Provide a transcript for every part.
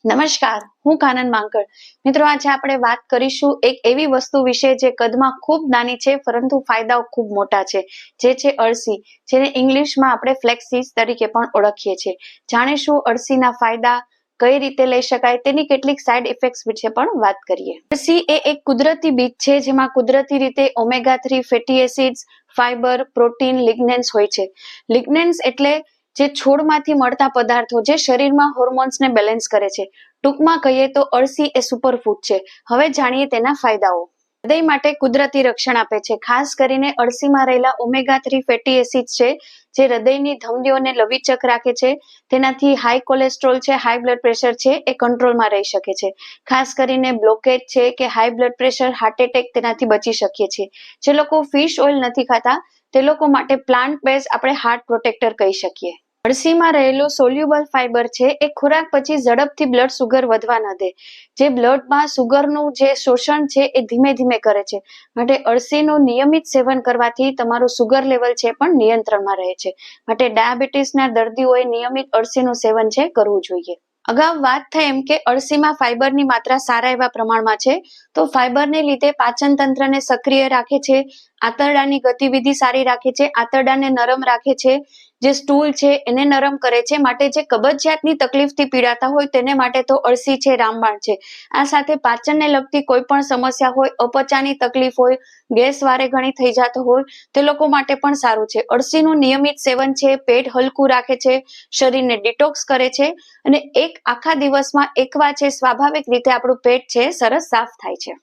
નમસ્કાર, હું કાનન માંકડ. મિત્રો, આજે આપણે વાત કરીશું એક એવી વસ્તુ વિશે જે કદમાં ખૂબ નાની છે પરંતુ ફાયદાઓ ખૂબ મોટા છે, જે છે અળસી, જેને ઇંગ્લિશમાં આપણે ફ્લેક્સીસ તરીકે પણ ઓળખીએ છીએ. જાણીશું અળસીના ફાયદા, કઈ રીતે લઈ શકાય, તેની કેટલીક સાઇડ ઇફેક્ટ્સ વિશે પણ વાત કરીએ. અળસી એ એક કુદરતી બીજ છે જેમાં કુદરતી રીતે ઓમેગા-3 ફેટી એસિડ્સ, ફાઇબર, પ્રોટીન, લિગ્નેન્સ હોય છે. લિગ્નેન્સ એટલે જે છોડમાંથી મળતા પદાર્થો જે શરીરમાં હોર્મોન્સને બેલેન્સ કરે છે. ટૂંકમાં કહીએ તો અળસી એ સુપરફૂડ છે. હવે જાણીએ તેના ફાયદાઓ. હૃદય માટે કુદરતી રક્ષણ આપે છે. ખાસ કરીને અળસીમાં રહેલા ઓમેગા-3 ફેટી એસિડ્સ છે જે હૃદયની ધમનીઓને લવચીક રાખે છે. તેનાથી હાઈ કોલેસ્ટ્રોલ છે, હાઈ બ્લડ પ્રેશર છે એ કંટ્રોલમાં રહી શકે છે. ખાસ કરીને બ્લોકેજ છે કે high blood pressure, heart attack, તેનાથી બચી શકીએ છીએ. જે લોકો ફિશ ઓઇલ નથી ખાતા તે લોકો માટે પ્લાન્ટ બેઝ આપણે હાર્ટ પ્રોટેક્ટર કહી શકીએ. અળસીમાં રહેલું સોલ્યુબલ ફાઇબર છે એ ખોરાક પછી ઝડપથી બ્લડ સુગર વધવા ન દે. જે બ્લડમાં સુગરનું જે શોષણ છે એ ધીમે ધીમે કરે છે. માટે અળસીનું નિયમિત સેવન કરવાથી તમારું સુગર લેવલ છે પણ નિયંત્રણમાં રહે છે. માટે ડાયાબિટીસના દર્દીઓએ નિયમિત અળસીનું સેવન છે કરવું જોઈએ. અગાઉ વાત થઈ એમ કે અળસીમાં ફાઇબરની માત્રા સારા એવા પ્રમાણમાં છે. તો ફાઇબરને લીધે પાચન તંત્રને સક્રિય રાખે છે, આંતરડાની ગતિવિધિ સારી રાખે છે, આંતરડાને નરમ રાખે છે, જે સ્ટૂલ છે એને નરમ કરે છે. માટે જે કબજિયાતની તકલીફથી પીડાતા હોય તેને માટે તો અળસી છે રામબાણ છે. આ સાથે પાચનને લગતી કોઈ પણ સમસ્યા હોય, અપચાની તકલીફ હોય, ગેસ વારે ઘણી થઈ જતો હોય તે લોકો માટે પણ સારું છે. અળસીનું નિયમિત સેવન છે પેટ હલકું રાખે છે, શરીરને ડિટોક્સ કરે છે અને એક આખા દિવસમાં એકવાર છે સ્વાભાવિક રીતે આપણું પેટ છે સરસ સાફ થાય છે.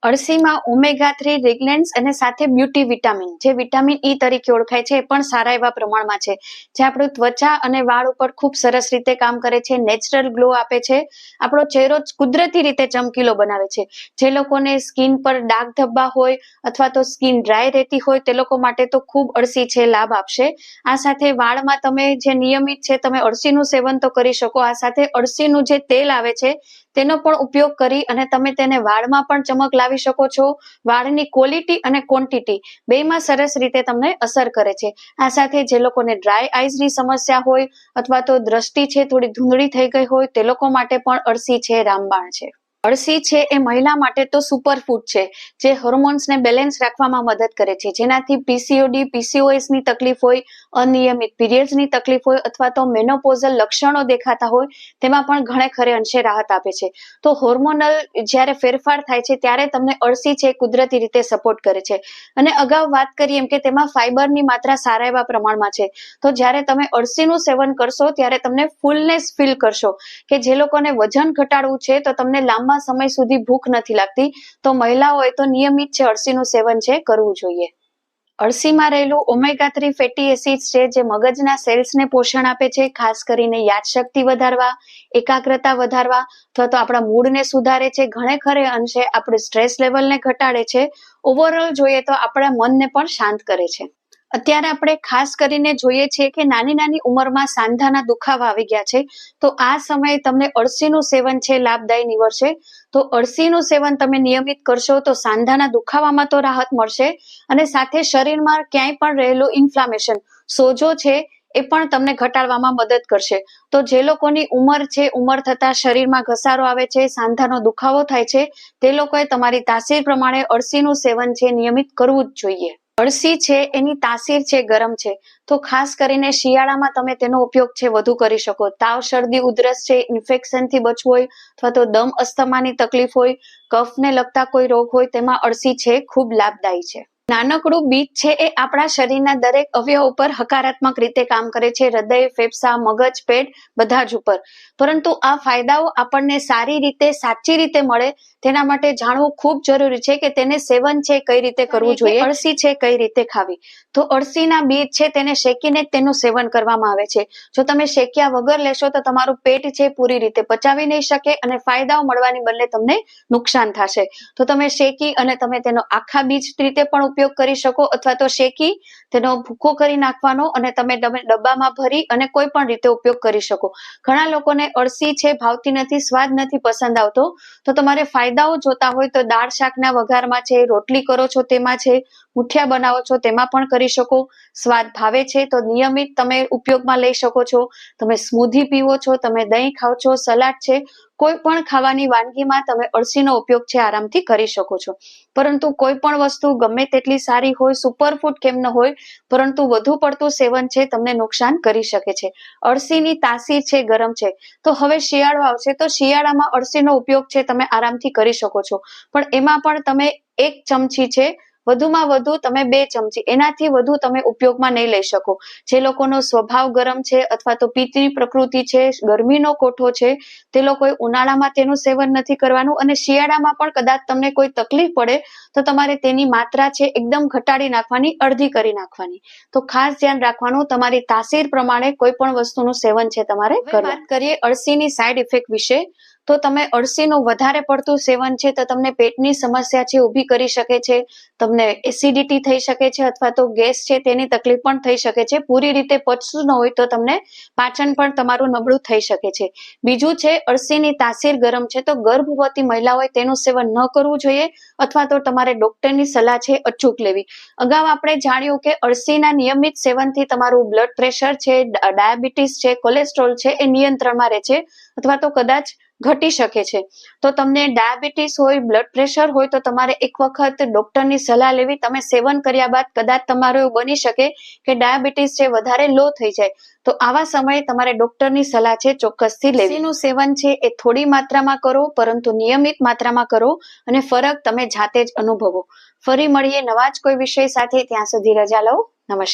અળસીમાં ઓમેગા-3 લિગ્નેન્સ અને સાથે બ્યુટી વિટામિન, જે વિટામિન ઈ તરીકે ઓળખાય છે, એ પણ સારા એવા પ્રમાણમાં છે, જે આપણું ત્વચા અને વાળ ઉપર ખૂબ સરસ રીતે કામ કરે છે, નેચરલ ગ્લો આપે છે, આપણો ચહેરો કુદરતી રીતે ચમકીલો બનાવે છે. જે લોકોને સ્કિન પર ડાઘ ધબ્બા હોય અથવા તો સ્કિન ડ્રાય રહેતી હોય તે લોકો માટે તો ખૂબ અળસી છે લાભ આપશે. આ સાથે વાળમાં તમે જે નિયમિત છે તમે અળસીનું સેવન તો કરી શકો. આ સાથે અળસીનું જે તેલ આવે છે તેનો પણ ઉપયોગ કરી અને તમે તેને વાળમાં પણ ચમક લાવી શકો છો. વાળની ક્વોલિટી અને ક્વોન્ટિટી બેમાં સરસ રીતે તમને અસર કરે છે. આ સાથે જે લોકોને ડ્રાય આઈઝની સમસ્યા હોય અથવા તો દ્રષ્ટિ છે થોડી ધૂંધળી થઈ ગઈ હોય તે લોકો માટે પણ અળસી છે રામબાણ છે. અળસી છે એ મહિલા માટે તો સુપરફૂડ છે, જે હોર્મોન્સને બેલેન્સ રાખવામાં મદદ કરે છે. જેનાથી પીસીઓડી, પીસીઓએસની તકલીફ હોય, અનિયમિત પીરિયડ્સની તકલીફ હોય અથવા તો મેનોપોઝલ લક્ષણો દેખાતા હોય તેમાં પણ ઘણે ખરે અંશે રાહત આપે છે. તો હોર્મોનલ જ્યારે ફેરફાર થાય છે ત્યારે તમને અળસી છે કુદરતી રીતે સપોર્ટ કરે છે. અને અગાઉ વાત કરી એમ કે તેમાં ફાઇબરની માત્રા સારા એવા પ્રમાણમાં છે. તો જ્યારે તમે અળસીનું સેવન કરશો ત્યારે તમને ફૂલનેસ ફીલ કરશો. કે જે લોકોને વજન ઘટાડવું છે તો તમને લાંબા સમય સુધી ભૂખ નથી લાગતી તો મહિલાઓએ તો નિયમિત છે અળસીનું સેવન છે કરવું જોઈએ. અળસીમાં રહેલું ઓમેગા-3 ફેટી એસિડ્સ છે જે મગજના સેલ્સને પોષણ આપે છે. ખાસ કરીને યાદશક્તિ વધારવા, એકાગ્રતા વધારવા અથવા તો આપણા મૂડને સુધારે છે. ઘણે ખરે અંશે આપણે સ્ટ્રેસ લેવલને ઘટાડે છે. ઓવરઓલ જોઈએ તો આપણા મનને પણ શાંત કરે છે. અત્યારે આપણે ખાસ કરીને જોઈએ છીએ કે નાની નાની ઉંમરમાં સાંધાના દુખાવા આવી ગયા છે. તો આ સમયે તમને અળસીનું સેવન છે લાભદાયી નીવડશે. તો અળસીનું સેવન તમે નિયમિત કરશો તો સાંધાના દુખાવામાં તો રાહત મળશે અને સાથે શરીરમાં ક્યાંય પણ રહેલું ઇન્ફ્લામેશન, સોજો છે એ પણ તમને ઘટાડવામાં મદદ કરશે. તો જે લોકોની ઉંમર છે, ઉંમર થતા શરીરમાં ઘસારો આવે છે, સાંધાનો દુખાવો થાય છે તે લોકોએ તમારી તાસીર પ્રમાણે અળસીનું સેવન છે નિયમિત કરવું જ જોઈએ. અળસી છે એની તાસીર છે ગરમ છે, તો ખાસ કરીને શિયાળામાં તમે તેનો ઉપયોગ છે વધુ કરી શકો. તાવ, શરદી, ઉધરસ છે, ઇન્ફેક્શનથી બચવું હોય અથવા તો દમ, અસ્થમાની તકલીફ હોય, કફને લગતા કોઈ રોગ હોય તેમાં અળસી છે ખૂબ લાભદાયી છે. નાનકડું બીજ છે એ આપણા શરીરના દરેક અવયવ ઉપર હકારાત્મક રીતે કામ કરે છે. હૃદય, ફેફસા, મગજ, પેટ બધા જ ઉપર. પરંતુ આ ફાયદાઓ આપણને સારી રીતે, સાચી રીતે મળે તેના માટે જાણવું ખૂબ જરૂરી છે કે તેને સેવન છે કઈ રીતે કરવું જોઈએ, અળસી છે કઈ રીતે ખાવી. તો અળસીના બીજ છે તેને શેકીને જ તેનું સેવન કરવામાં આવે છે. જો તમે શેક્યા વગર લેશો તો તમારું પેટ છે પૂરી રીતે પચાવી નહીં શકે અને ફાયદાઓ મળવાની બદલે તમને નુકસાન થશે. તો તમે શેકી અને તમે તેનો આખા બીજ રીતે પણ ઉપયોગ કરી શકો, અથવા તો શેકી તેનો ભૂકો કરી નાખવાનો અને તમે ડબ્બામાં ભરી અને કોઈ પણ રીતે ઉપયોગ કરી શકો. ઘણા લોકોને અળસી છે ભાવતી નથી, સ્વાદ નથી પસંદ આવતો, તો તમારે ફાયદાઓ જોતા હોય તો દાળ શાકના વઘારમાં છે, રોટલી કરો છો તેમાં છે, મુઠિયા બનાવો છો તેમાં પણ કરી શકો. સ્વાદ ભાવે છે તો નિયમિત તમે ઉપયોગમાં લઈ શકો છો. તમે સ્મૂધી પીવો છો, તમે દહીં ખાઓ છો, સલાડ છે, કોઈ પણ ખાવાની વાનગીમાં તમે અળસીનો ઉપયોગ છે આરામથી કરી શકો છો. પરંતુ કોઈ પણ વસ્તુ ગમે તેટલી સારી હોય, સુપરફૂડ કેમ ન હોય, પરંતુ વધુ પડતું સેવન છે તમને નુકસાન કરી શકે છે. અળસીની તાસીર છે ગરમ છે, તો હવે શિયાળો આવશે તો શિયાળામાં અળસીનો ઉપયોગ છે તમે આરામથી કરી શકો છો, પણ એમાં પણ તમે 1 ચમચી છે, વધુમાં વધુ તમે 2 ચમચી, એનાથી વધુ તમે ઉપયોગમાં નહીં લઈ શકો. જે લોકોનો સ્વભાવ ગરમ છે અથવા તો પિત્તની પ્રકૃતિ છે, ગરમીનો કોઠો છે, તે લોકોએ ઉનાળામાં તેનું સેવન નથી કરવાનું, અને શિયાળામાં પણ કદાચ તમને કોઈ તકલીફ પડે તો તમારે તેની માત્રા છે એકદમ ઘટાડી નાખવાની, અડધી કરી નાખવાની. તો ખાસ ધ્યાન રાખવાનું, તમારી તાસીર પ્રમાણે કોઈ પણ વસ્તુનું સેવન છે તમારે કરવું. વાત કરીએ અળસીની સાઈડ ઇફેક્ટ વિશે, તો તમે અળસીનું વધારે પડતું સેવન છે તો તમને પેટની સમસ્યા છે ઊભી કરી શકે છે, તમને એસિડિટી થઈ શકે છે, અથવા તો ગેસ છે તેની તકલીફ પણ થઈ શકે છે. પૂરી રીતે પચતું ન હોય તો તમને પાચન પણ તમારું નબળું થઈ શકે છે. બીજું છે, અળસીની તાસીર ગરમ છે, તો ગર્ભવતી મહિલાઓએ તેનું સેવન ન કરવું જોઈએ, અથવા તો તમારે ડોક્ટરની સલાહ છે અચૂક લેવી. અગાઉ આપણે જાણ્યું કે અળસીના નિયમિત સેવનથી તમારું બ્લડ પ્રેશર છે, ડાયાબિટીસ છે, કોલેસ્ટ્રોલ છે એ નિયંત્રણમાં રહે છે, અથવા તો કદાચ ઘટી શકે છે. તો તમને ડાયાબિટીસ હોય, બ્લડ પ્રેશર હોય તો તમારે એક વખત ડોક્ટરની સલાહ લેવી. તમે સેવન કર્યા બાદ કદાચ તમારું એવું બની શકે કે ડાયાબિટીસ છે વધારે લો થઈ જાય, તો આવા સમયે તમારે ડોક્ટરની સલાહ છે ચોક્કસથી લેવી. અળસીનું સેવન છે એ થોડી માત્રામાં કરો, પરંતુ નિયમિત માત્રામાં કરો, અને ફરક તમે જાતે જ અનુભવો. ફરી મળીએ નવા જ કોઈ વિષય સાથે, ત્યાં સુધી રજા લો. નમસ્કાર.